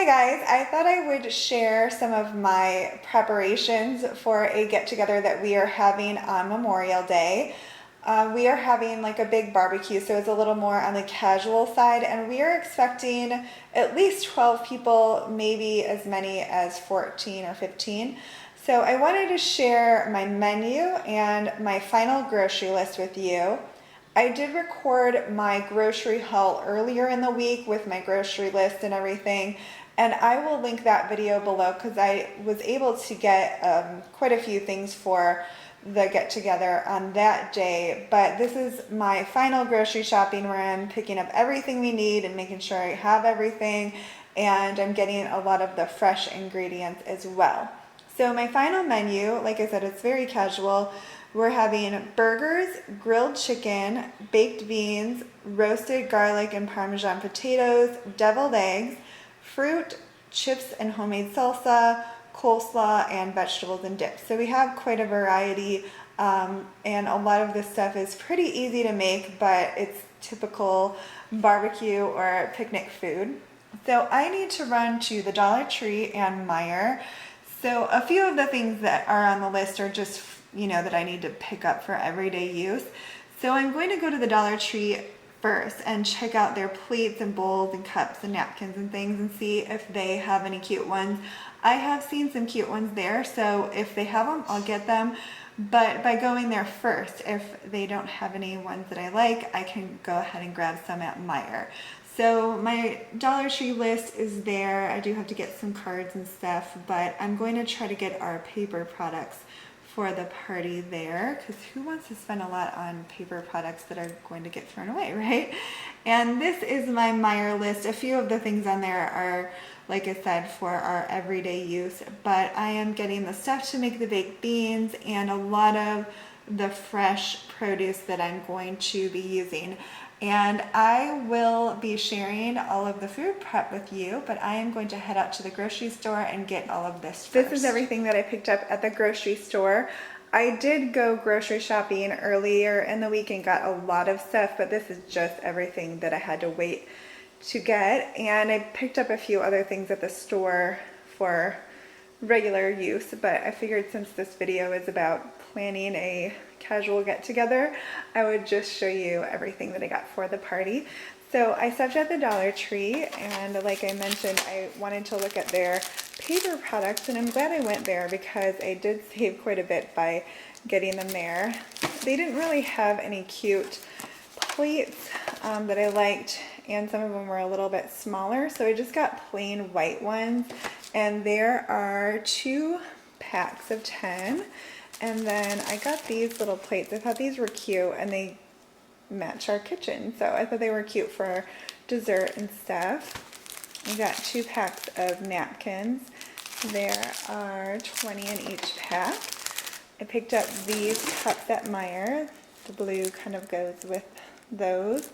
Hi guys, I thought I would share some of my preparations for a get-together that we are having on Memorial Day. We are having like a big barbecue, so it's a little more on the casual side, and we are expecting at least 12 people, maybe as many as 14 or 15. So I wanted to share my menu and my final grocery list with you. I did record my grocery haul earlier in the week with my grocery list and everything, and I will link that video below because I was able to get quite a few things for the get together on that day. But this is my final grocery shopping where I'm picking up everything we need and making sure I have everything, and I'm getting a lot of the fresh ingredients as well. So my final menu, like I said, it's very casual. We're having burgers, grilled chicken, baked beans, roasted garlic and Parmesan potatoes, deviled eggs, fruit, chips and homemade salsa, coleslaw, and vegetables and dips. So we have quite a variety, and a lot of this stuff is pretty easy to make, but it's typical barbecue or picnic food. So I need to run to the Dollar Tree and Meijer. So a few of the things that are on the list are just, that I need to pick up for everyday use. So I'm going to go to the Dollar Tree first and check out their plates and bowls and cups and napkins and things and see if they have any cute ones. I have seen some cute ones there, so if they have them, I'll get them. But by going there first, if they don't have any ones that I like, I can go ahead and grab some at Meijer. So my Dollar Tree list is there. I do have to get some cards and stuff, but I'm going to try to get our paper products for the party there, because who wants to spend a lot on paper products that are going to get thrown away, right? And this is my Meijer list. A few of the things on there are, like I said, for our everyday use, but I am getting the stuff to make the baked beans and a lot of the fresh produce that I'm going to be using. And I will be sharing all of the food prep with you, but I am going to head out to the grocery store and get all of this first. This is everything that I picked up at the grocery store. I did go grocery shopping earlier in the week and got a lot of stuff, but this is just everything that I had to wait to get. And I picked up a few other things at the store for regular use, but I figured since this video is about planning a casual get-together, I would just show you everything that I got for the party. So I stopped at the Dollar Tree, and like I mentioned, I wanted to look at their paper products, and I'm glad I went there because I did save quite a bit by getting them there. They didn't really have any cute plates that I liked, and some of them were a little bit smaller, so I just got plain white ones, and there are 2 packs of 10. And then I got these little plates. I thought these were cute, and they match our kitchen, so I thought they were cute for dessert and stuff. I got 2 packs of napkins. There are 20 in each pack. I picked up these cups at Meijer. The blue kind of goes with those,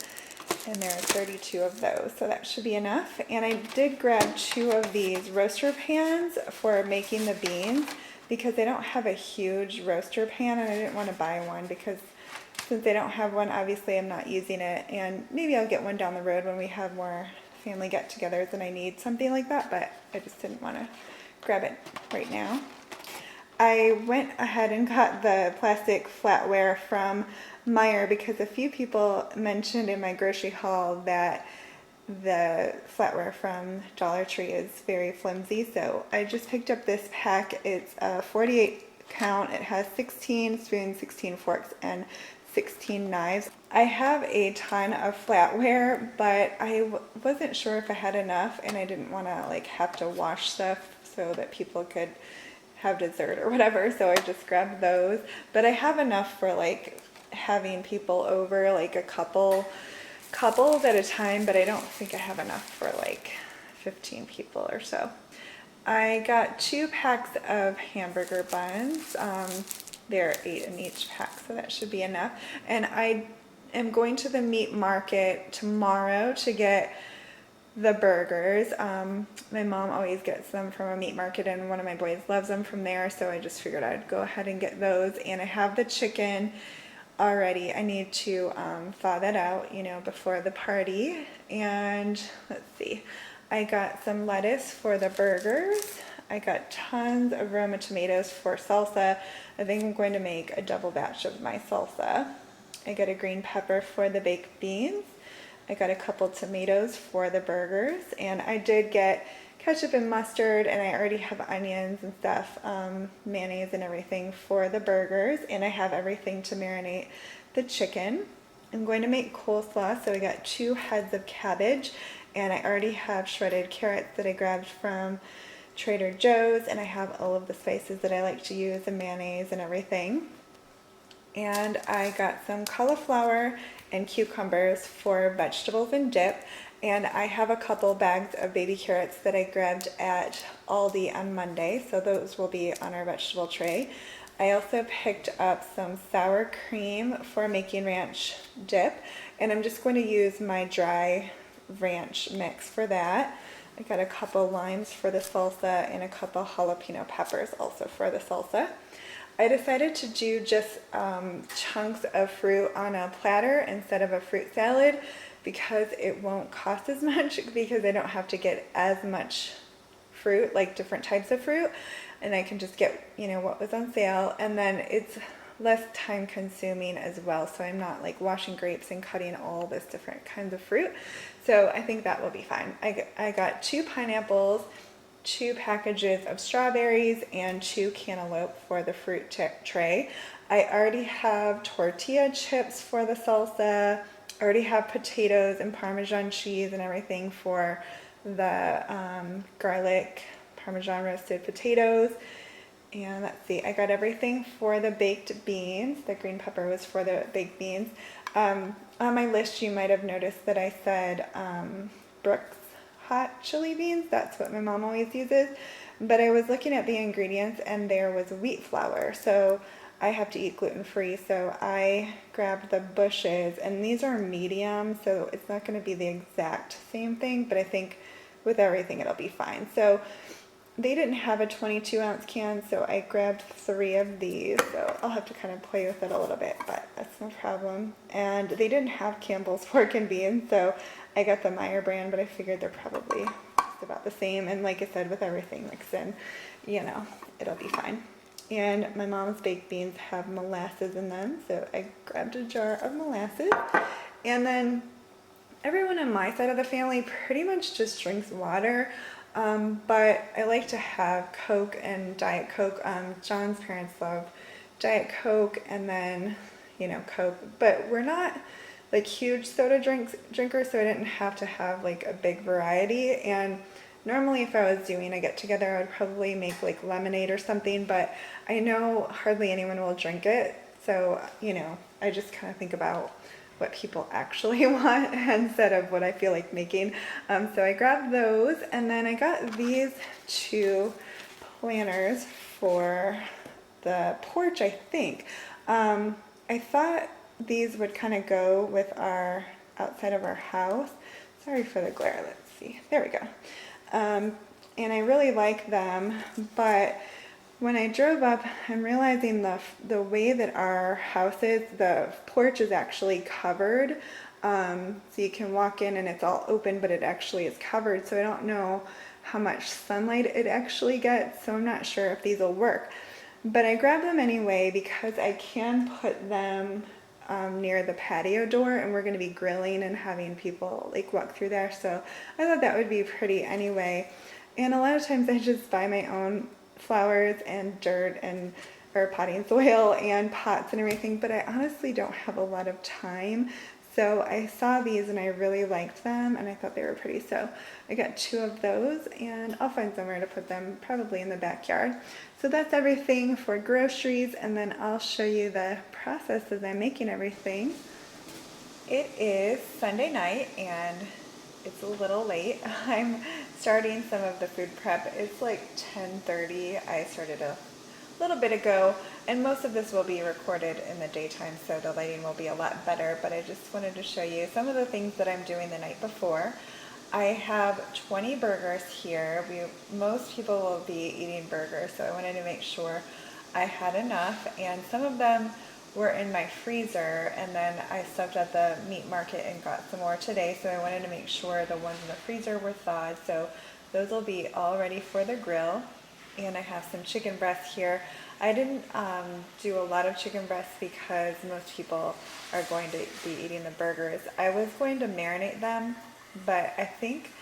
and there are 32 of those, so that should be enough. And I did grab 2 of these roaster pans for making the beans, because I don't have a huge roaster pan, and I didn't want to buy one because since I don't have one, obviously I'm not using it, and maybe I'll get one down the road when we have more family get-togethers and I need something like that, but I just didn't want to grab it right now. I went ahead and got the plastic flatware from Meijer because a few people mentioned in my grocery haul that the flatware from Dollar Tree is very flimsy, so I just picked up this pack. It's a 48 count. It has 16 spoons, 16 forks, and 16 knives. I have a ton of flatware, but I wasn't sure if I had enough, and I didn't want to have to wash stuff so that people could have dessert or whatever, so I just grabbed those. But I have enough for having people over, a couples at a time, but I don't think I have enough for 15 people or so. I got 2 packs of hamburger buns. There are 8 in each pack, so that should be enough. And I am going to the meat market tomorrow to get the burgers. My mom always gets them from a meat market, and one of my boys loves them from there, so I just figured I'd go ahead and get those. And I have the chicken already. I need to thaw that out, before the party. And let's see, I got some lettuce for the burgers. I got tons of Roma tomatoes for salsa. I think I'm going to make a double batch of my salsa. I got a green pepper for the baked beans. I got a couple tomatoes for the burgers, and I did get ketchup and mustard, and I already have onions and stuff, mayonnaise and everything for the burgers, and I have everything to marinate the chicken. I'm going to make coleslaw, so I got 2 heads of cabbage, and I already have shredded carrots that I grabbed from Trader Joe's, and I have all of the spices that I like to use, and mayonnaise and everything. And I got some cauliflower and cucumbers for vegetables and dip, and I have a couple bags of baby carrots that I grabbed at Aldi on Monday, so those will be on our vegetable tray. I also picked up some sour cream for making ranch dip, and I'm just going to use my dry ranch mix for that. I got a couple limes for the salsa and a couple jalapeno peppers also for the salsa. I decided to do just chunks of fruit on a platter instead of a fruit salad because it won't cost as much, because I don't have to get as much fruit, like different types of fruit, and I can just get, you know, what was on sale, and then it's less time consuming as well, so I'm not like washing grapes and cutting all this different kinds of fruit. So I think that will be fine. I got 2 pineapples, 2 packages of strawberries, and 2 cantaloupe for the fruit tray. I already have tortilla chips for the salsa. I already have potatoes and Parmesan cheese and everything for the garlic Parmesan roasted potatoes. And let's see, I got everything for the baked beans. The green pepper was for the baked beans. On my list, you might have noticed that I said Brooks hot chili beans. That's what my mom always uses. But I was looking at the ingredients and there was wheat flour. So I have to eat gluten-free. So I grabbed the Bushes, and these are medium. So it's not going to be the exact same thing, but I think with everything it'll be fine. So they didn't have a 22-ounce can, so I grabbed 3 of these. So I'll have to kind of play with it a little bit, but that's no problem. And they didn't have Campbell's pork and beans, so I got the Meyer brand, but I figured they're probably just about the same. And like I said, with everything mixed in, you know, it'll be fine. And my mom's baked beans have molasses in them, so I grabbed a jar of molasses. And then everyone on my side of the family pretty much just drinks water. But I like to have Coke and Diet Coke. John's parents love Diet Coke and then, you know, Coke. But we're not like huge soda drinkers, so I didn't have to have like a big variety. And normally if I was doing a get together, I would probably make like lemonade or something, but I know hardly anyone will drink it. So, you know, I just kind of think about what people actually want instead of what I feel like making. So I grabbed those, and then I got these 2 planters for the porch, I think. I thought these would kind of go with our outside of our house. Sorry for the glare, let's see. There we go. And I really like them, but when I drove up, I'm realizing the way that our house is, the porch is actually covered. So you can walk in and it's all open, but it actually is covered. So I don't know how much sunlight it actually gets. So I'm not sure if these will work. But I grabbed them anyway because I can put them near the patio door, and we're going to be grilling and having people like walk through there. So I thought that would be pretty anyway. And a lot of times I just buy my own flowers and dirt and or potting soil and pots and everything, but I honestly don't have a lot of time. So I saw these and I really liked them and I thought they were pretty. So I got 2 of those, and I'll find somewhere to put them, probably in the backyard. So that's everything for groceries, and then I'll show you the process as I'm making everything. It is Sunday night and it's a little late. I'm starting some of the food prep. It's like 10:30. I started a little bit ago, and most of this will be recorded in the daytime, so the lighting will be a lot better, but I just wanted to show you some of the things that I'm doing the night before. I have 20 burgers here. Most people will be eating burgers, so I wanted to make sure I had enough, and some of them were in my freezer, and then I stopped at the meat market and got some more today, so I wanted to make sure the ones in the freezer were thawed. So those will be all ready for the grill. And I have some chicken breasts here. I didn't do a lot of chicken breasts because most people are going to be eating the burgers. I was going to marinate them, but I think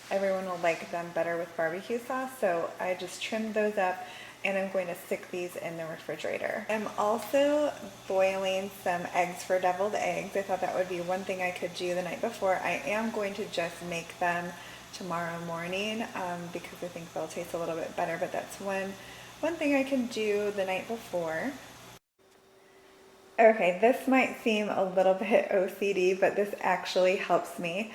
everyone will like them better with barbecue sauce, so I just trimmed those up and I'm going to stick these in the refrigerator. I'm also boiling some eggs for deviled eggs. I thought that would be one thing I could do the night before. I am going to just make them tomorrow morning because I think they'll taste a little bit better, but that's one thing I can do the night before. Okay, this might seem a little bit OCD, but this actually helps me.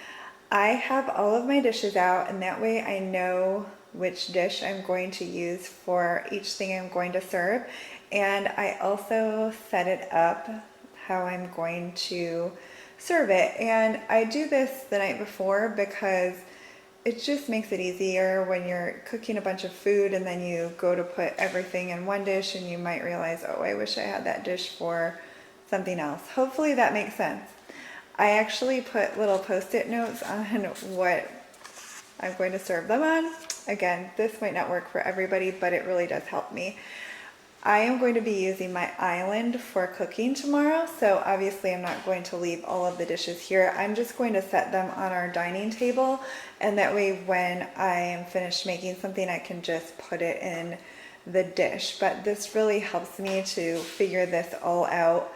I have all of my dishes out, and that way I know which dish I'm going to use for each thing I'm going to serve. And I also set it up how I'm going to serve it. And I do this the night before because it just makes it easier when you're cooking a bunch of food and then you go to put everything in one dish and you might realize, oh, I wish I had that dish for something else. Hopefully that makes sense. I actually put little post-it notes on what I'm going to serve them on. Again, this might not work for everybody, but it really does help me. I am going to be using my island for cooking tomorrow, so obviously I'm not going to leave all of the dishes here. I'm just going to set them on our dining table, and that way when I am finished making something, I can just put it in the dish. But this really helps me to figure this all out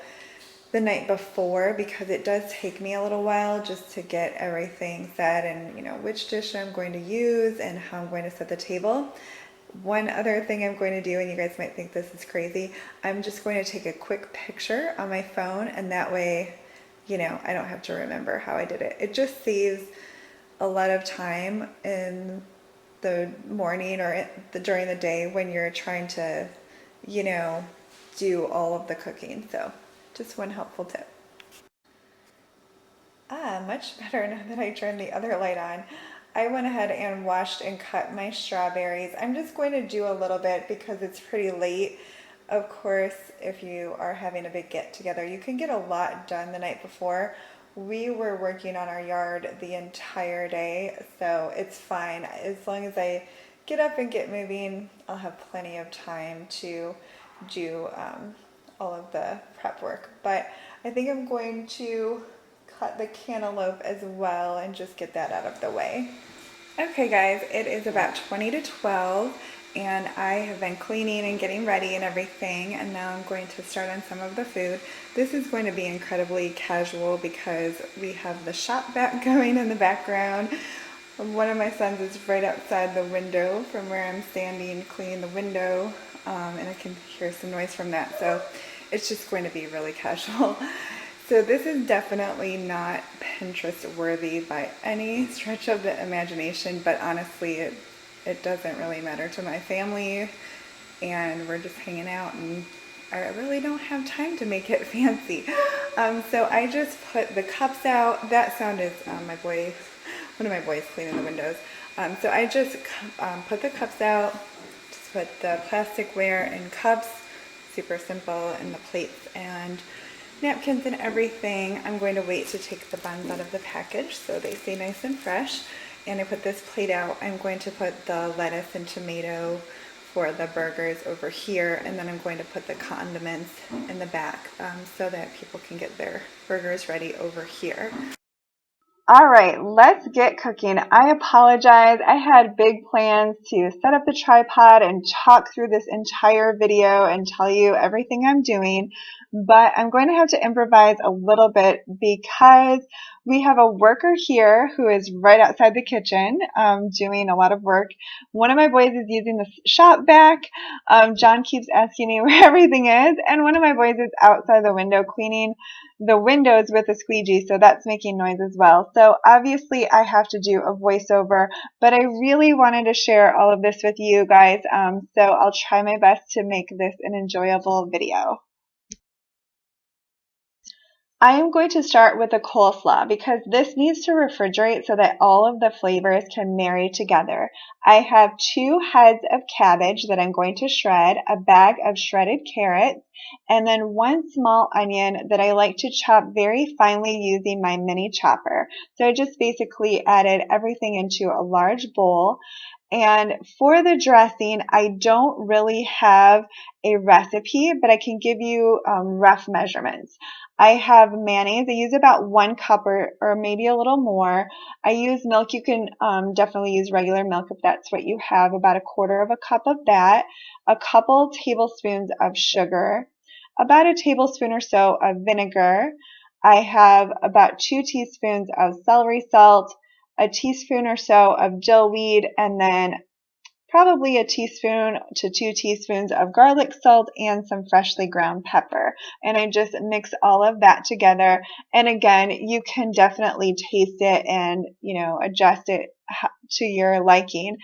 the night before, because it does take me a little while just to get everything set and which dish I'm going to use and how I'm going to set the table. One other thing I'm going to do, and you guys might think this is crazy, I'm just going to take a quick picture on my phone, and that way I don't have to remember how I did it. It just saves a lot of time in the morning or during the day when you're trying to do all of the cooking. So just one helpful tip. Much better now that I turned the other light on. I went ahead and washed and cut my strawberries. I'm just going to do a little bit because it's pretty late. Of course, if you are having a big get together, you can get a lot done the night before. We were working on our yard the entire day, so it's fine. As long as I get up and get moving, I'll have plenty of time to do all of the prep work. But I think I'm going to cut the cantaloupe as well and just get that out of the way. Okay guys, it is about 20 to 12 and I have been cleaning and getting ready and everything, and now I'm going to start on some of the food. This is going to be incredibly casual because we have the shop vac going in the background. One of my sons is right outside the window from where I'm standing cleaning the window, and I can hear some noise from that, so it's just going to be really casual. So this is definitely not Pinterest worthy by any stretch of the imagination, but honestly it doesn't really matter to my family, and we're just hanging out and I really don't have time to make it fancy. So I just put the cups out. That sound is one of my boys cleaning the windows. So I just put the cups out, just put the plasticware in cups, super simple, and the plates and napkins and everything. I'm going to wait to take the buns out of the package so they stay nice and fresh. And I put this plate out. I'm going to put the lettuce and tomato for the burgers over here, and then I'm going to put the condiments in the back so that people can get their burgers ready over here. All right, let's get cooking. I apologize. I had big plans to set up the tripod and talk through this entire video and tell you everything I'm doing, but I'm going to have to improvise a little bit because we have a worker here who is right outside the kitchen doing a lot of work. One of my boys is using the shop vac. John keeps asking me where everything is, and one of my boys is outside the window cleaning the windows with a squeegee, so that's making noise as well. So obviously I have to do a voiceover, but I really wanted to share all of this with you guys, so I'll try my best to make this an enjoyable video. I am going to start with a coleslaw because this needs to refrigerate so that all of the flavors can marry together. I have 2 heads of cabbage that I'm going to shred, a bag of shredded carrots, and then 1 small onion that I like to chop very finely using my mini chopper. So I just basically added everything into a large bowl. And for the dressing, I don't really have a recipe, but I can give you rough measurements. I have mayonnaise. I use about 1 cup or maybe a little more. I use milk. You can definitely use regular milk if that's what you have, about 1/4 cup of that, a couple tablespoons of sugar, about a tablespoon or so of vinegar. I have about 2 teaspoons of celery salt, a teaspoon or so of dill weed, and then probably a teaspoon to 2 teaspoons of garlic salt and some freshly ground pepper. And I just mix all of that together. And again, you can definitely taste it and, adjust it to your liking.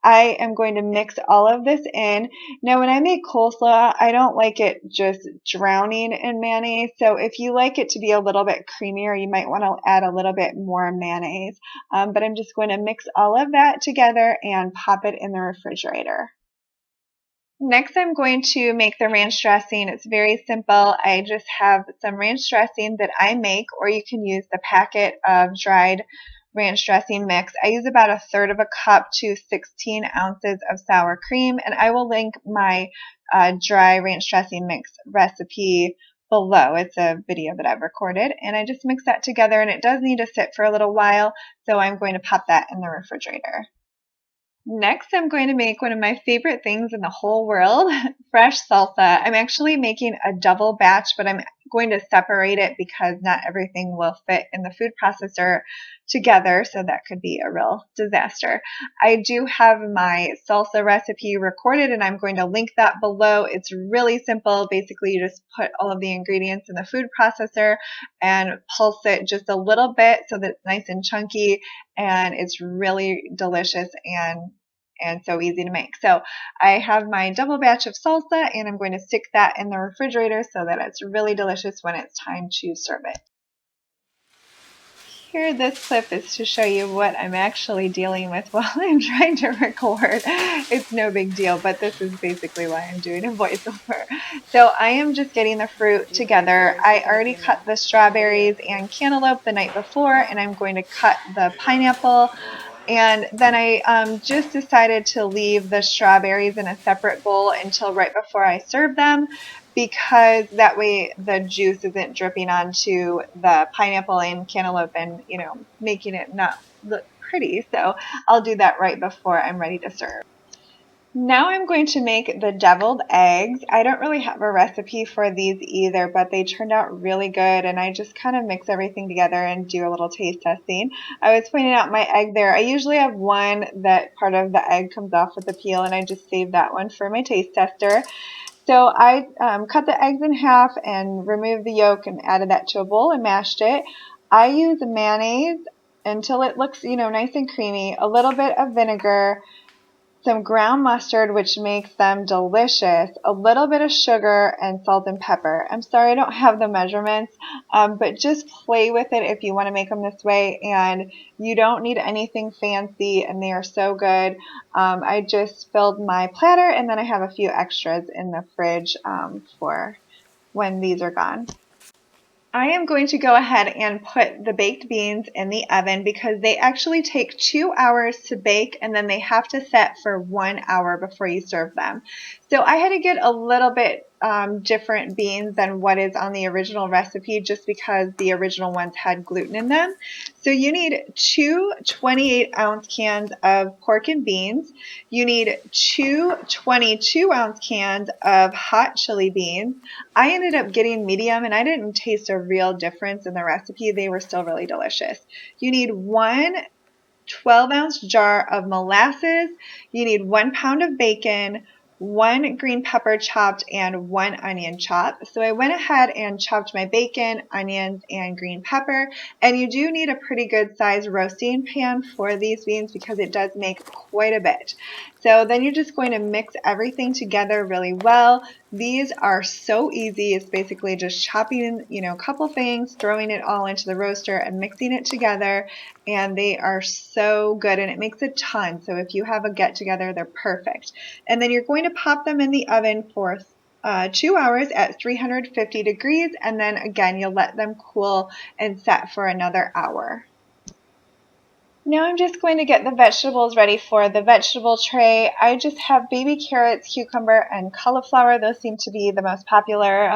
I am going to mix all of this in. Now, when I make coleslaw, I don't like it just drowning in mayonnaise. So if you like it to be a little bit creamier, you might want to add a little bit more mayonnaise. But I'm just going to mix all of that together and pop it in the refrigerator. Next, I'm going to make the ranch dressing. It's very simple. I just have some ranch dressing that I make, or you can use the packet of dried ranch dressing mix. I use about 1/3 cup to 16 ounces of sour cream, and I will link my dry ranch dressing mix recipe below. It's a video that I've recorded, and I just mix that together, and it does need to sit for a little while, so I'm going to pop that in the refrigerator. Next, I'm going to make one of my favorite things in the whole world, fresh salsa. I'm actually making a double batch, but I'm going to separate it because not everything will fit in the food processor together, so that could be a real disaster. I do have my salsa recipe recorded, and I'm going to link that below. It's really simple. Basically, you just put all of the ingredients in the food processor and pulse it just a little bit so that it's nice and chunky, and it's really delicious and so easy to make. So I have my double batch of salsa, and I'm going to stick that in the refrigerator so that it's really delicious when it's time to serve it. Here, this clip is to show you what I'm actually dealing with while I'm trying to record. It's no big deal, but this is basically why I'm doing a voiceover. So I am just getting the fruit together. I already cut the strawberries and cantaloupe the night before, and I'm going to cut the pineapple. And then I just decided to leave the strawberries in a separate bowl until right before I serve them, because that way the juice isn't dripping onto the pineapple and cantaloupe and, making it not look pretty. So I'll do that right before I'm ready to serve. Now I'm going to make the deviled eggs. I don't really have a recipe for these either, but they turned out really good, and I just kind of mix everything together and do a little taste testing. I was pointing out my egg there. I usually have one that part of the egg comes off with the peel, and I just save that one for my taste tester. So I cut the eggs in half and removed the yolk and added that to a bowl and mashed it. I use mayonnaise until it looks, nice and creamy, a little bit of vinegar, some ground mustard, which makes them delicious, a little bit of sugar, and salt and pepper. I'm sorry I don't have the measurements, but just play with it if you want to make them this way, and you don't need anything fancy, and they are so good. I just filled my platter, and then I have a few extras in the fridge for when these are gone. I am going to go ahead and put the baked beans in the oven because they actually take 2 hours to bake, and then they have to set for 1 hour before you serve them. So I had to get a little bit different beans than what is on the original recipe just because the original ones had gluten in them. So you need 2 28-ounce cans of pork and beans. You need 2 22-ounce cans of hot chili beans. I ended up getting medium, and I didn't taste a real difference in the recipe. They were still really delicious. You need 1 12-ounce jar of molasses. You need 1 pound of bacon, 1 green pepper chopped, and 1 onion chopped. So I went ahead and chopped my bacon, onions, and green pepper. And you do need a pretty good size roasting pan for these beans because it does make quite a bit. So then you're just going to mix everything together really well. These are so easy. It's basically just chopping, a couple things, throwing it all into the roaster and mixing it together. And they are so good, and it makes a ton. So if you have a get together, they're perfect. And then you're going to pop them in the oven for 2 hours at 350 degrees. And then again, you'll let them cool and set for another hour. Now I'm just going to get the vegetables ready for the vegetable tray. I just have baby carrots, cucumber, and cauliflower. Those seem to be the most popular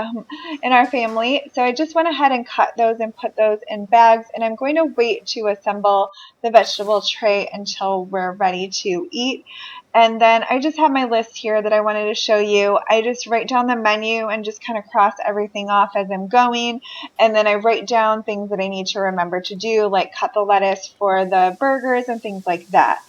in our family. So I just went ahead and cut those and put those in bags. And I'm going to wait to assemble the vegetable tray until we're ready to eat. And then I just have my list here that I wanted to show you. I just write down the menu and just kind of cross everything off as I'm going. And then I write down things that I need to remember to do, like cut the lettuce for the burgers and things like that.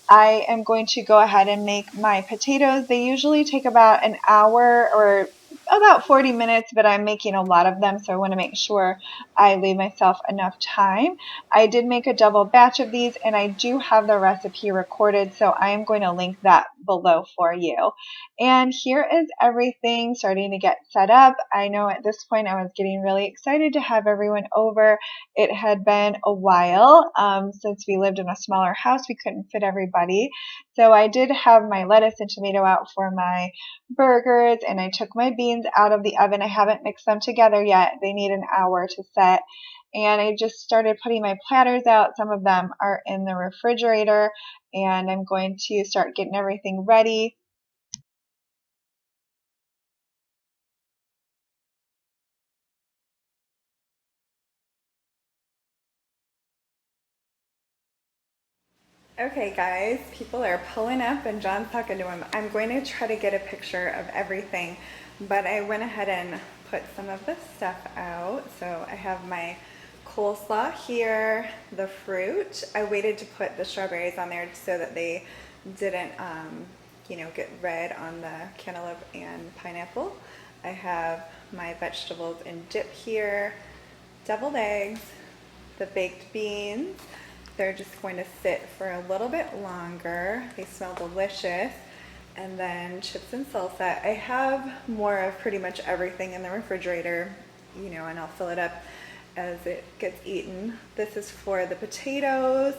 I am going to go ahead and make my potatoes. They usually take about an hour or about 40 minutes, but I'm making a lot of them, so I want to make sure I leave myself enough time. I did make a double batch of these, and I do have the recipe recorded, so I am going to link that below for you. And here is everything starting to get set up. I know at this point I was getting really excited to have everyone over. It had been a while since we lived in a smaller house. We couldn't fit everybody. So I did have my lettuce and tomato out for my burgers, and I took my beans out of the oven. I haven't mixed them together yet. They need an hour to set. And I just started putting my platters out. Some of them are in the refrigerator, and I'm going to start getting everything ready. Okay guys, people are pulling up and John's talking to him. I'm going to try to get a picture of everything, but I went ahead and put some of the stuff out. So I have my coleslaw here, the fruit. I waited to put the strawberries on there so that they didn't, get red on the cantaloupe and pineapple. I have my vegetables and dip here, deviled eggs, the baked beans. They're just going to sit for a little bit longer. They smell delicious. And then chips and salsa. I have more of pretty much everything in the refrigerator, and I'll fill it up as it gets eaten. This is for the potatoes.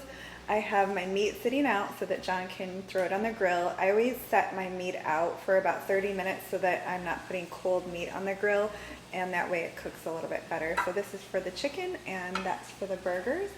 I have my meat sitting out so that John can throw it on the grill. I always set my meat out for about 30 minutes so that I'm not putting cold meat on the grill, and that way it cooks a little bit better. So this is for the chicken, and that's for the burgers.